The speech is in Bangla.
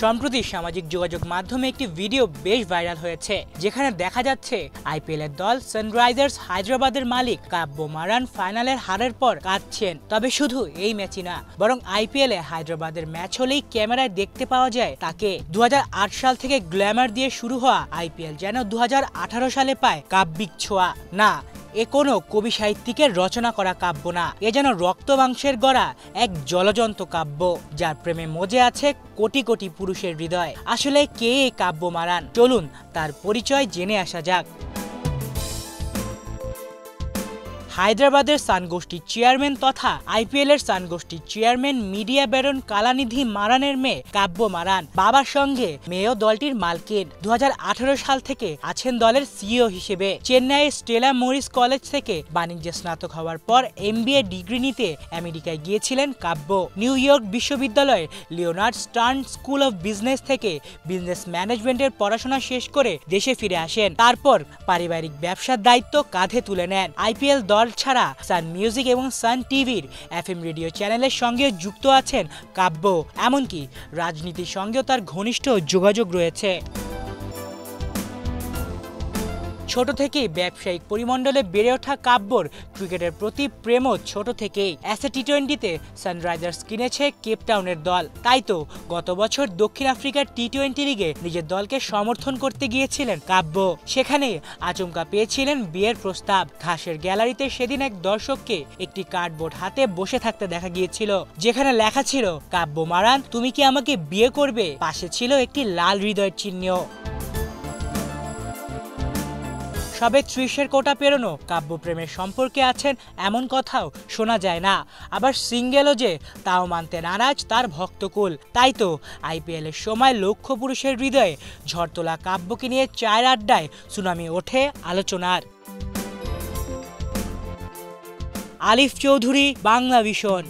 সম্প্রতি সামাজিক যোগাযোগ মাধ্যমে একটি ভিডিও বেশ ভাইরাল হয়েছে, যেখানে দেখা যাচ্ছে আইপিএল এর দল সানরাইজার্স হায়দ্রাবাদের মালিক কাব্য মারান ফাইনালের হারের পর কাঁদছেন। তবে শুধু এই ম্যাচই না, বরং আইপিএল এ হায়দ্রাবাদের ম্যাচ হলেই ক্যামেরায় দেখতে পাওয়া যায় তাকে। 2008 সাল থেকে গ্ল্যামার দিয়ে শুরু হওয়া আইপিএল যেন 2018 সালে পায় কাব্যিক ছোঁয়া। না, এ কোনো কবি সাহিত্যিকের রচনা করা কাব্য না, এ যেন রক্ত মাংসের গড়া এক জলজন্ত কাব্য, যার প্রেমে মজে আছে কোটি কোটি পুরুষের হৃদয়। আসলে কে এই কাব্য মারান? চলুন তার পরিচয় জেনে আসা যাক। হায়দ্রাবাদের সানগোষ্ঠীর চেয়ারম্যান তথা আইপিএল এর সানগোষ্ঠীর চেয়ারম্যান মিডিয়া ব্যারন কালানিধি মারানের মেয়ে কাব্য মারান। বাবার সঙ্গে মেয়েও দলটির মালকিন। 2018 সাল থেকে আছেন দলের সিইও হিসেবে। চেন্নাইয়ের স্টেলা মরিস কলেজ থেকে বাণিজ্যে স্নাতক হওয়ার পর এমবিএ ডিগ্রি নিতে আমেরিকায় গিয়েছিলেন কাব্য। নিউ ইয়র্ক বিশ্ববিদ্যালয়ের Leonard stern school of business থেকে বিজনেস ম্যানেজমেন্টের পড়াশোনা শেষ করে দেশে ফিরে আসেন। তারপর পারিবারিক ব্যবসার দায়িত্ব কাঁধে তুলে নেন। আইপিএল দল ছাড়া সান মিউজিক এবং সান টিভির এফএম রেডিও চ্যানেলের সঙ্গে যুক্ত আছেন কাব্য। এমনকি রাজনীতির সঙ্গেও তার ঘনিষ্ঠ যোগাযোগ রয়েছে। ছোট থেকেই ব্যবসায়িক পরিমণ্ডলে বেড়ে ওঠা কাব্যর ক্রিকেটের প্রতি প্রেমও ছোট থেকেই। অ্যাসে টি-20তে সানরাইজার্স কিনেছে কেপটাউনের দল। তাই তো গত বছর দক্ষিণ আফ্রিকার টি-20 লিগে নিজের দলকে সমর্থন করতে গিয়েছিলেন কাব্য। সেখানে আচমকা পেয়েছিলেন বিয়ের প্রস্তাব। ঘাসের গ্যালারিতে সেদিন এক দর্শককে একটি কার্ডবোর্ড হাতে বসে থাকতে দেখা গিয়েছিল, যেখানে লেখা ছিল, কাব্য মারান, তুমি কি আমাকে বিয়ে করবে? পাশে ছিল একটি লাল হৃদয়ের চিহ্ন। সবে 30-এর কোটা পেরোনো কাব্যপ্রেমের সম্পর্কে আছেন এমন কথাও শোনা যায় না। আবার সিঙ্গেলও যে, তাও মানতে নারাজ তার ভক্তকুল। তাই তো আইপিএল এর সময় লক্ষ পুরুষের হৃদয়ে ঝড় তোলা কাব্যকে নিয়ে চায়ের আড্ডায় সুনামি ওঠে আলোচনার। আলিফ চৌধুরী, বাংলা ভিশন।